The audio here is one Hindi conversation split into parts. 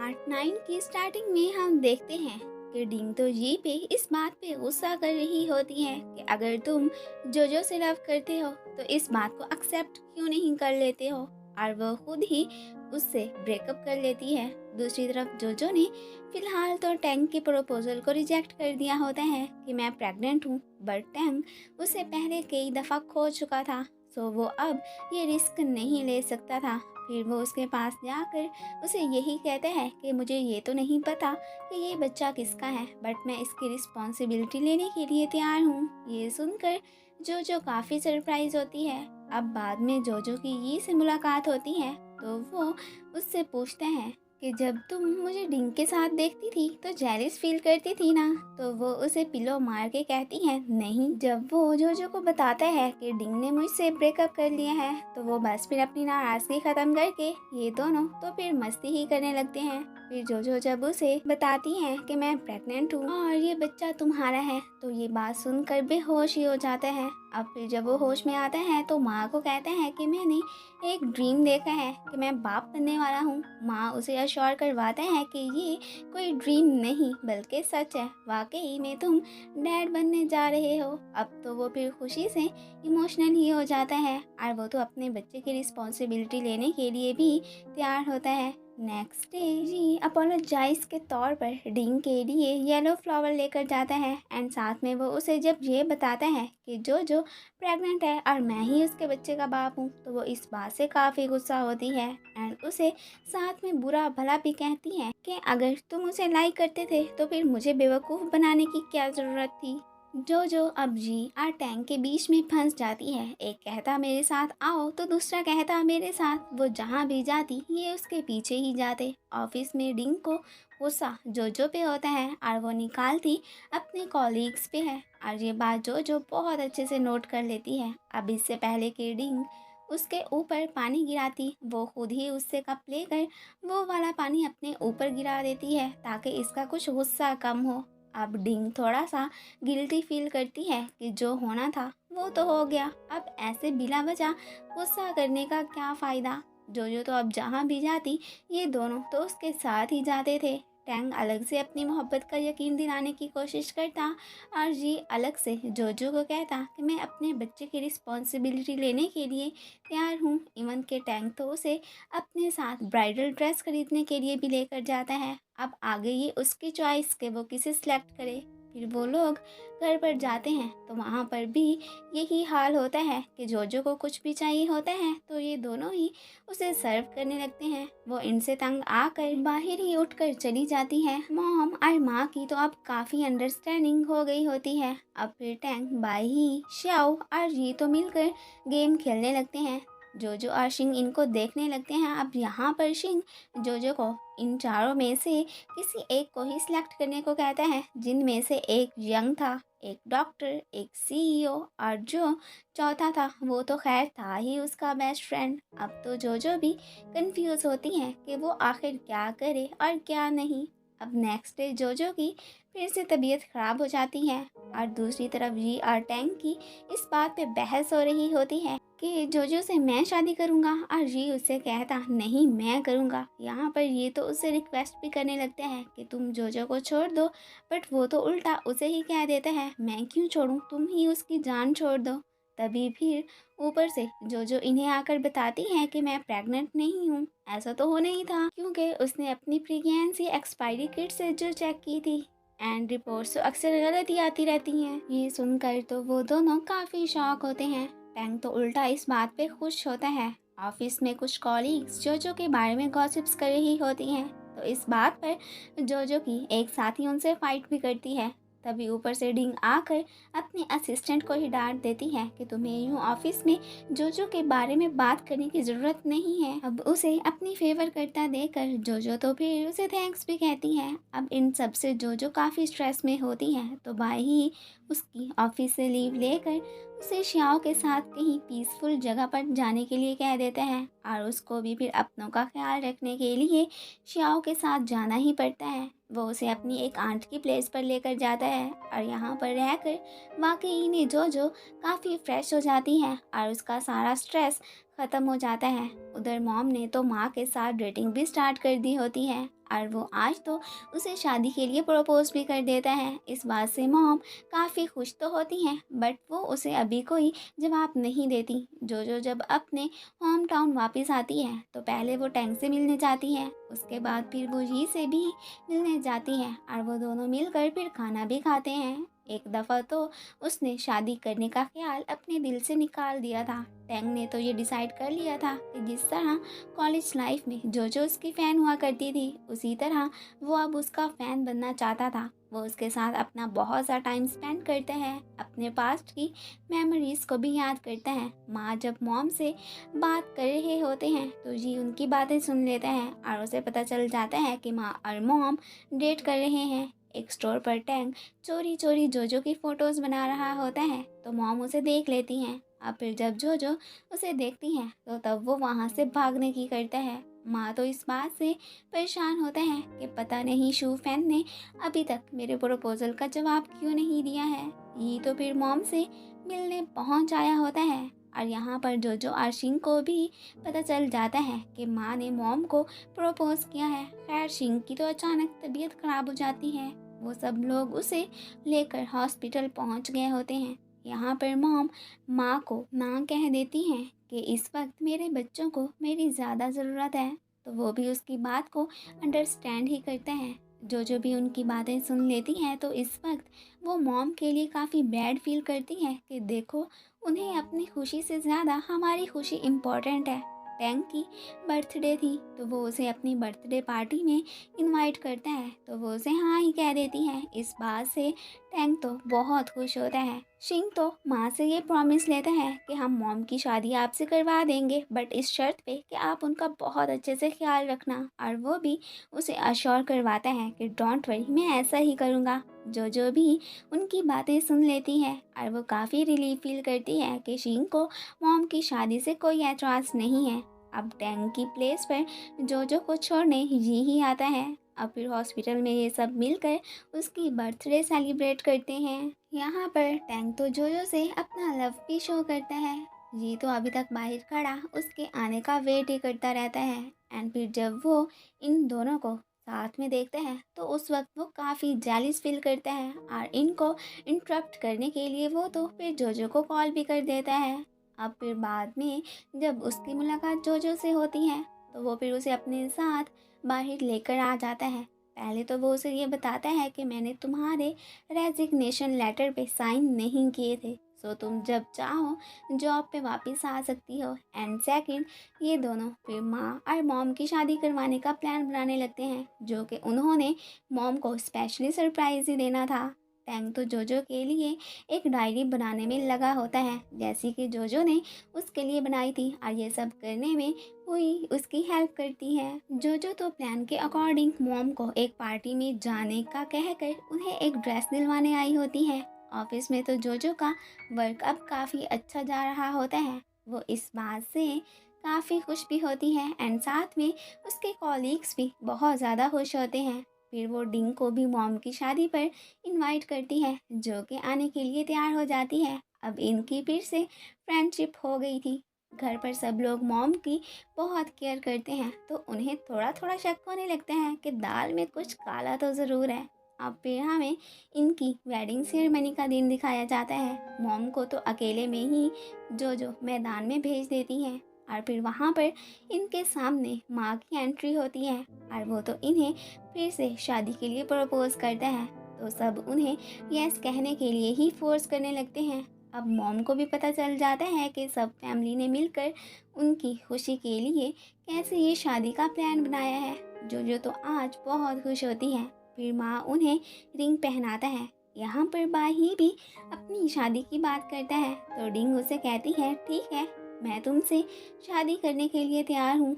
पार्ट 9 की स्टार्टिंग में हम देखते हैं कि डिंग तो जी पे इस बात पे गुस्सा कर रही होती है कि अगर तुम जोजो से लव करते हो तो इस बात को एक्सेप्ट क्यों नहीं कर लेते हो, और वो खुद ही उससे ब्रेकअप कर लेती है। दूसरी तरफ जोजो ने फिलहाल तो टैंग के प्रपोजल को रिजेक्ट कर दिया होता है कि मैं प्रेग्नेंट हूँ, बट टैंग उसे पहले कई दफ़ा खो चुका था, सो वो अब ये रिस्क नहीं ले सकता था। फिर वो उसके पास जाकर उसे यही कहता है कि मुझे ये तो नहीं पता कि ये बच्चा किसका है, बट मैं इसकी रिस्पॉन्सिबिलिटी लेने के लिए तैयार हूँ। ये सुनकर जोजो काफ़ी सरप्राइज होती है। अब बाद में जोजो की ये से मुलाकात होती है तो वो उससे पूछता है कि जब तुम मुझे डिंग के साथ देखती थी तो जेलिस फील करती थी ना, तो वो उसे पिलो मार के कहती है नहीं। जब वो जोजो को बताता है कि डिंग ने मुझसे ब्रेकअप कर लिया है तो वो बस फिर अपनी नाराजगी ख़त्म करके ये दोनों तो फिर मस्ती ही करने लगते हैं। फिर जोजो जब उसे बताती है कि मैं प्रेग्नेंट हूँ और ये बच्चा तुम्हारा है तो ये बात सुनकर बेहोश ही हो जाता है। अब फिर जब वो होश में आता है तो माँ को कहता है कि मैंने एक ड्रीम देखा है कि मैं बाप बनने वाला हूँ। माँ उसे अश्योर करवाते हैं कि ये कोई ड्रीम नहीं बल्कि सच है, वाकई में तुम डैड बनने जा रहे हो। अब तो वो फिर खुशी से इमोशनल ही हो जाता है और वो तो अपने बच्चे की रिस्पॉन्सिबिलिटी लेने के लिए भी तैयार होता है। नेक्स्ट डे जी अपोलोजाइज के तौर पर डिंग के लिए येलो फ्लावर लेकर जाता है एंड साथ में वो उसे जब ये बताता है कि जो प्रेग्नेंट है और मैं ही उसके बच्चे का बाप हूँ तो वो इस बात से काफ़ी गुस्सा होती है एंड उसे साथ में बुरा भला भी कहती है कि अगर तुम उसे लाइक करते थे तो फिर मुझे बेवकूफ़ बनाने की क्या ज़रूरत थी। जो अब जी और टैंक के बीच में फंस जाती है। एक कहता मेरे साथ आओ तो दूसरा कहता मेरे साथ। वो जहाँ भी जाती ये उसके पीछे ही जाते। ऑफिस में डिंग को गुस्सा जोजो पे होता है और वो निकालती अपने कॉलीग्स पे है, और ये बात जोजो बहुत अच्छे से नोट कर लेती है। अब इससे पहले कि डिंग उसके ऊपर पानी गिराती वो खुद ही उससे कप लेकर वो वाला पानी अपने ऊपर गिरा देती है ताकि इसका कुछ गुस्सा कम हो। अब डिंग थोड़ा सा गिल्टी फील करती है कि जो होना था वो तो हो गया, अब ऐसे बिला वजह गुस्सा करने का क्या फ़ायदा। जोजो तो अब जहाँ भी जाती ये दोनों तो उसके साथ ही जाते थे। टैंग अलग से अपनी मोहब्बत का यकीन दिलाने की कोशिश करता और जी अलग से जोजो को कहता कि मैं अपने बच्चे की रिस्पॉन्सिबिलिटी लेने के लिए तैयार हूँ। इवन के टैंग तो उसे अपने साथ ब्राइडल ड्रेस खरीदने के लिए भी लेकर जाता है। अब आगे ये उसकी चॉइस कि वो किसे सिलेक्ट करे। फिर वो लोग घर पर जाते हैं तो वहाँ पर भी यही हाल होता है कि जोजो को कुछ भी चाहिए होता है तो ये दोनों ही उसे सर्व करने लगते हैं। वो इनसे तंग आकर बाहर ही उठकर चली जाती है। मॉम और माँ की तो अब काफ़ी अंडरस्टैंडिंग हो गई होती है। अब फिर टैंग बाई ही श्याओ और री तो मिलकर गेम खेलने लगते हैं। जोजो और शिंग इनको देखने लगते हैं। अब यहाँ पर शिंग जोजो को इन चारों में से किसी एक को ही सिलेक्ट करने को कहता है, जिनमें से एक यंग था, एक डॉक्टर, एक सीईओ और जो चौथा था वो तो खैर था ही उसका बेस्ट फ्रेंड। अब तो जोजो भी कंफ्यूज होती हैं कि वो आखिर क्या करे और क्या नहीं। अब नेक्स्ट डे जोजो की फिर से तबीयत ख़राब हो जाती है और दूसरी तरफ जी और टैंग की इस बात पे बहस हो रही होती है कि जोजो से मैं शादी करूँगा और जी उससे कहता नहीं मैं करूँगा। यहाँ पर ये तो उससे रिक्वेस्ट भी करने लगते हैं कि तुम जोजो को छोड़ दो, बट वो तो उल्टा उसे ही कह देता है मैं क्यों छोड़ूं, तुम ही उसकी जान छोड़ दो। तभी फिर ऊपर से जोजो इन्हें आकर बताती है कि मैं प्रेग्नेंट नहीं हूँ। ऐसा तो हो नहीं था क्योंकि उसने अपनी प्रेगनेंसी एक्सपायरी किट से जो चेक की थी एंड रिपोर्ट्स तो अक्सर गलत ही आती रहती हैं। ये सुनकर तो वो दोनों काफ़ी शॉक होते हैं। टैंग तो उल्टा इस बात पे खुश होता है। ऑफिस में कुछ कॉलीग्स जोजो के बारे में गॉसिप्स कर रही होती हैं तो इस बात पर जोजो की एक साथी उनसे फाइट भी करती है। तभी ऊपर से डिंग आकर अपने असिस्टेंट को ही डांट देती है कि तुम्हें यूँ ऑफिस में जोजो के बारे में बात करने की ज़रूरत नहीं है। अब उसे अपनी फेवर करता देखकर जोजो तो फिर उसे थैंक्स भी कहती है। अब इन सब से जोजो काफ़ी स्ट्रेस में होती है तो भाई ही उसकी ऑफिस से लीव लेकर उसे श्याओ के साथ कहीं पीसफुल जगह पर जाने के लिए कह देता है और उसको भी फिर अपनों का ख्याल रखने के लिए श्याओ के साथ जाना ही पड़ता है। वो उसे अपनी एक आंट की प्लेस पर लेकर जाता है और यहाँ पर रहकर वाकई में जोजो काफ़ी फ्रेश हो जाती है और उसका सारा स्ट्रेस ख़त्म हो जाता है। उधर मॉम ने तो माँ के साथ डेटिंग भी स्टार्ट कर दी होती है और वो आज तो उसे शादी के लिए प्रपोज भी कर देता है। इस बात से मॉम काफ़ी खुश तो होती हैं, बट वो उसे अभी कोई जवाब नहीं देती। जोजो जब अपने होम टाउन वापस आती है तो पहले वो टैंग से मिलने जाती है, उसके बाद फिर वो जी से भी मिलने जाती है और वो दोनों मिलकर फिर खाना भी खाते हैं। एक दफ़ा तो उसने शादी करने का ख्याल अपने दिल से निकाल दिया था। टैंग ने तो ये डिसाइड कर लिया था कि जिस तरह कॉलेज लाइफ में जो उसकी फ़ैन हुआ करती थी, उसी तरह वो अब उसका फ़ैन बनना चाहता था। वो उसके साथ अपना बहुत सा टाइम स्पेंड करता है, अपने पास्ट की मेमोरीज़ को भी याद करता है। माँ जब मॉम से बात कर रहे होते हैं तो जी उनकी बातें सुन लेता है और उसे पता चल जाता है कि माँ और मॉम डेट कर रहे हैं। एक स्टोर पर टैंग चोरी चोरी जोजो की फ़ोटोज़ बना रहा होता है तो मॉम उसे देख लेती हैं। अब फिर जब जोजो उसे देखती है तो तब वो वहाँ से भागने की करता है। माँ तो इस बात से परेशान होता है कि पता नहीं शू फैन ने अभी तक मेरे प्रपोजल का जवाब क्यों नहीं दिया है। ये तो फिर मॉम से मिलने पहुँच आया होता है और यहाँ पर जोजो और शिंग को भी पता चल जाता है कि माँ ने मॉम को प्रपोज किया है। खैर शिंग की तो अचानक तबीयत खराब हो जाती है। वो सब लोग उसे लेकर हॉस्पिटल पहुँच गए होते हैं। यहाँ पर मॉम माँ को ना कह देती हैं कि इस वक्त मेरे बच्चों को मेरी ज़्यादा ज़रूरत है, तो वो भी उसकी बात को अंडरस्टैंड ही करते हैं। जो भी उनकी बातें सुन लेती हैं तो इस वक्त वो मॉम के लिए काफ़ी बैड फील करती हैं कि देखो उन्हें अपनी खुशी से ज़्यादा हमारी खुशी इम्पोर्टेंट है। टैंग की बर्थडे थी तो वो उसे अपनी बर्थडे पार्टी में इनवाइट करता है तो वो उसे हाँ ही कह देती है। इस बात से टैंग तो बहुत खुश होता है। शिंग तो माँ से ये प्रॉमिस लेता है कि हम मॉम की शादी आपसे करवा देंगे, बट इस शर्त पे कि आप उनका बहुत अच्छे से ख्याल रखना, और वो भी उसे अश्योर करवाता है कि डोंट वरी मैं ऐसा ही करूँगा। जो भी उनकी बातें सुन लेती है और वो काफ़ी रिलीफ फील करती है कि शिंग को मॉम की शादी से कोई एतराज़ नहीं है। अब टैंग की प्लेस पर जो को छोड़ने ही आता है। अब फिर हॉस्पिटल में ये सब मिलकर उसकी बर्थडे सेलिब्रेट करते हैं। यहाँ पर टैंग तो जोजो से अपना लव भी शो करता है। ये तो अभी तक बाहर खड़ा उसके आने का वेट ही करता रहता है। एंड फिर जब वो इन दोनों को साथ में देखता है तो उस वक्त वो काफ़ी जेलिस फील करता है और इनको इंटरप्ट करने के लिए वो तो फिर जोजो को कॉल भी कर देता है। अब फिर बाद में जब उसकी मुलाकात जोजो से होती है तो वो फिर उसे अपने साथ बाहर लेकर आ जाता है। पहले तो वो उसे ये बताता है कि मैंने तुम्हारे रेजिग्नेशन लेटर पे साइन नहीं किए थे, सो तुम जब चाहो जॉब पे वापस आ सकती हो। एंड सेकंड, ये दोनों फिर माँ और मॉम की शादी करवाने का प्लान बनाने लगते हैं, जो कि उन्होंने मॉम को स्पेशली सरप्राइज ही देना था। टैंग तो जोजो के लिए एक डायरी बनाने में लगा होता है, जैसी कि जोजो ने उसके लिए बनाई थी, और ये सब करने में हुई उसकी हेल्प करती है। जोजो तो प्लान के अकॉर्डिंग मॉम को एक पार्टी में जाने का कहकर उन्हें एक ड्रेस दिलवाने आई होती है। ऑफिस में तो जोजो का वर्क अब काफ़ी अच्छा जा रहा होता है। वो इस बात से काफ़ी खुश भी होती है एंड साथ में उसके कॉलीग्स भी बहुत ज़्यादा खुश होते हैं। फिर वो डिंग को भी मॉम की शादी पर इनवाइट करती है, जो कि आने के लिए तैयार हो जाती है। अब इनकी फिर से फ्रेंडशिप हो गई थी। घर पर सब लोग मॉम की बहुत केयर करते हैं तो उन्हें थोड़ा थोड़ा शक होने लगता है कि दाल में कुछ काला तो ज़रूर है। अब फिर हमें इनकी वेडिंग सेरेमनी का दिन दिखाया जाता है। मॉम को तो अकेले में ही जो मैदान में भेज देती हैं और फिर वहाँ पर इनके सामने माँ की एंट्री होती है और वो तो इन्हें फिर से शादी के लिए प्रपोज करता है। तो सब उन्हें यस कहने के लिए ही फोर्स करने लगते हैं। अब मॉम को भी पता चल जाता है कि सब फैमिली ने मिलकर उनकी खुशी के लिए कैसे ये शादी का प्लान बनाया है। जो तो आज बहुत खुश होती है। फिर माँ उन्हें रिंग पहनाता है। यहाँ पर बाही भी अपनी शादी की बात करता है तो डिंग उसे कहती है ठीक है, मैं तुमसे शादी करने के लिए तैयार हूँ।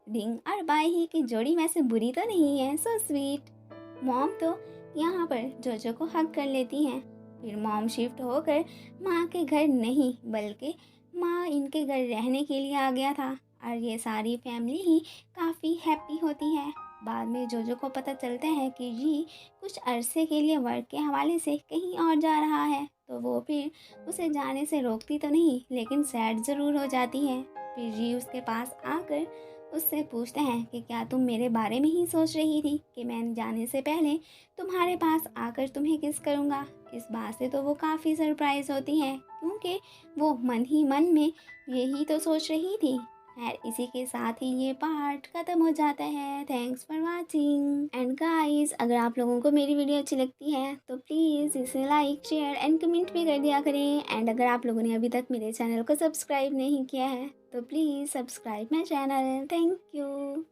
डिंग और बाही की जोड़ी वैसे बुरी तो नहीं है, सो स्वीट। मॉम तो यहाँ पर जोजो को हग कर लेती हैं। फिर मॉम शिफ्ट होकर माँ के घर नहीं बल्कि माँ इनके घर रहने के लिए आ गया था और ये सारी फैमिली ही काफ़ी हैप्पी होती है। बाद में जोजो को पता चलता है कि जी कुछ अरसे के लिए वर्क के हवाले से कहीं और जा रहा है, तो वो फिर उसे जाने से रोकती तो नहीं लेकिन सैड ज़रूर हो जाती है। फिर जी उसके पास आकर उससे पूछते हैं कि क्या तुम मेरे बारे में ही सोच रही थी कि मैं जाने से पहले तुम्हारे पास आकर तुम्हें किस करूँगा। इस बात से तो वो काफ़ी सरप्राइज़ होती हैं क्योंकि वो मन ही मन में यही तो सोच रही थी। खैर इसी के साथ ही ये पार्ट ख़त्म हो जाता है। Thanks for watching and guys, अगर आप लोगों को मेरी वीडियो अच्छी लगती है तो प्लीज़ इसे लाइक शेयर एंड कमेंट भी कर दिया करें। एंड अगर आप लोगों ने अभी तक मेरे चैनल को सब्सक्राइब नहीं किया है तो please subscribe my channel. Thank you.